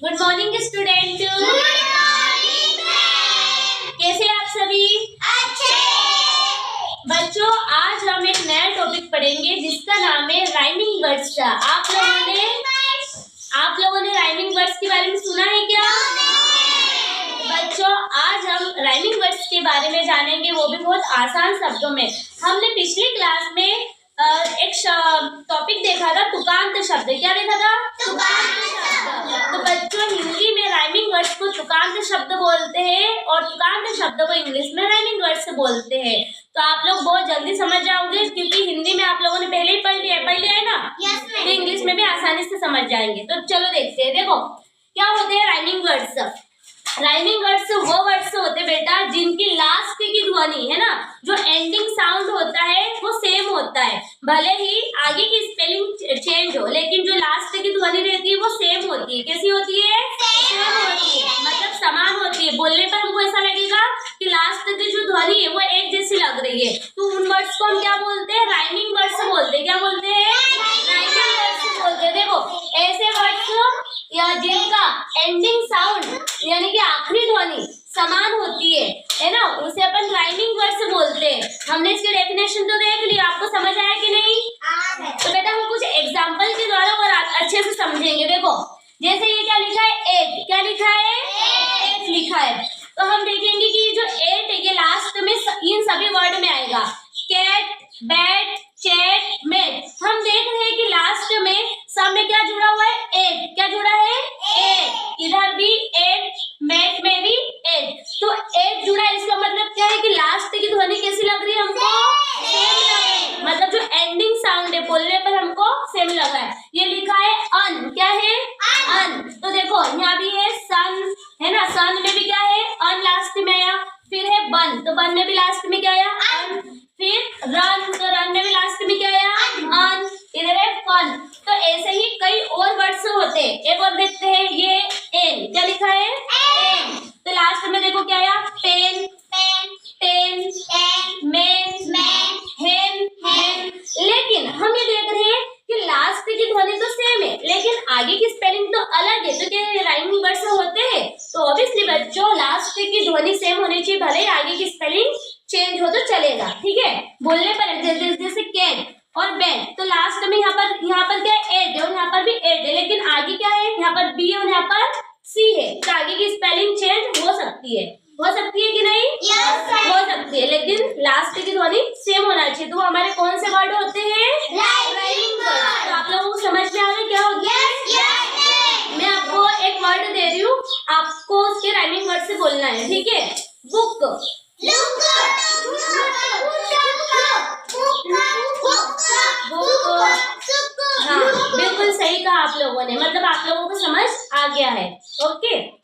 Good morning student. कैसे आप सभी? अच्छे। बच्चों, आज हम एक नया टॉपिक पढ़ेंगे जिसका नाम है राइमिंग वर्ड्स का। आप लोगों ने राइमिंग वर्ड्स के बारे में सुना है क्या? बच्चों, आज हम राइमिंग वर्ड्स के बारे में जानेंगे, वो भी बहुत आसान शब्दों में। हमने पिछली क्लास में एक टॉपिक देखा था, तुकांत शब्द। क्या देखा था? तुकांत शब्द। तो बच्चों, हिंदी में राइमिंग वर्ड्स को तुकांत शब्द बोलते हैं और तुकांत शब्द को इंग्लिश में राइमिंग वर्ड्स बोलते हैं। तो आप लोग बहुत जल्दी समझ जाओगे, क्योंकि हिंदी में आप लोगों ने पहले ही पढ़ लिया है ना। तो इंग्लिश में भी आसानी से समझ जाएंगे। तो चलो देखते हैं। देखो क्या होते हैं राइमिंग वर्ड्स। राइमिंग वर्ड्स वो वर्ड्स होते बेटा जिनकी लास्ट की ध्वनि है ना, जो एंडिंग साउंड होता है वो सेम होता है। भले ही आगे की स्पेलिंग चेंज हो, लेकिन जो लास्ट की ध्वनि रहती है वो सेम होती है। कैसी होती है? सेम होती है, मतलब समान होती है। बोलने पर हमको ऐसा लगेगा कि लास्ट की जो ध्वनि है वो एक जैसी लग रही है। तो उन वर्ड्स को हम क्या बोलते हैं? राइमिंग वर्ड्स बोलते हैं। क्या बोलते हैं? राइमिंग वर्ड्स बोलते हैं। देखो ऐसे वर्ड्स या जिनका एंडिंग साउंड यानी कि आखिरी ध्वनि समान होती है ना, उसे अपन राइमिंग वर्ड्स बोलते हैं। हमने इसकी डेफिनेशन तो देख ली, आपको समझ आया कि नहीं? तो बेटा हम कुछ एग्जांपल के द्वारा और अच्छे से समझेंगे। देखो जैसे ये क्या लिखा है? एट। क्या लिखा है? एट लिखा है। तो हम देखेंगे कि जो एट है ये लास्ट में इन सभी वर्ड में आएगा। Cat, bat, chat, mat. हम देख रहे हैं कि लास्ट में सब में क्या जुड़ा हुआ है? एट। क्या जुड़ा है? एट। इधर भी एट, मेट में भी एट। तो एट जुड़ा है, इसका मतलब क्या है कि लास्ट की ध्वनि कैसी लग रही है हमको? सेम लग रही है। मतलब जो एंडिंग साउंड है बोलने पर हमको सेम लग रहा है। ये लिखा है अन। क्या है? अन। तो देखो यहाँ भी है सन, है ना। सन में भी क्या है? अन लास्ट में आया। फिर है बन, तो बन में भी लास्ट में क्या आया? अन। फिर रन, तो रन में भी लास्ट में क्या आया? अन। इधर है फन। तो ऐसे ही कई और वर्ड्स होते हैं। एक और देखते हैं, ये एन। क्या लिखा है? एन। तो लास्ट में देखो क्या आया? पेन, टेन, मेन, हेन, हेन। लेकिन हम ये देख रहे हैं कि लास्ट की ध्वनि तो सेम है, लेकिन आगे की स्पेलिंग तो अलग है। तो क्या राइमिंग वर्ड्स होते हैं? तो ऑब्वियसली बच्चों लास्ट की ध्वनि सेम होनी चाहिए, भले ही आगे की स्पेलिंग चेंज हो तो चलेगा। ठीक है, बोलने पर जैसे कैन और बैन, तो लास्ट में यहाँ पर क्या है? एट है और यहाँ पर भी एट है, लेकिन आगे क्या है? यहाँ पर बी है और यहाँ पर सी है। तो आगे की स्पेलिंग चेंज हो सकती है कि नहीं? हो सकती है, लेकिन लास्ट की ध्वनि सेम होना चाहिए। तो हमारे कौन से वर्ड होते हैं? Rhyming word. तो आप लोगों को समझ में आ रहा है क्या होता है? मैं आपको एक वर्ड दे रही हूँ, आपको उसके राइमिंग वर्ड से बोलना है। ठीक है? बुक, हाँ बिल्कुल सही कहा आप लोगों ने, मतलब आप लोगों को समझ आ गया है। ओके।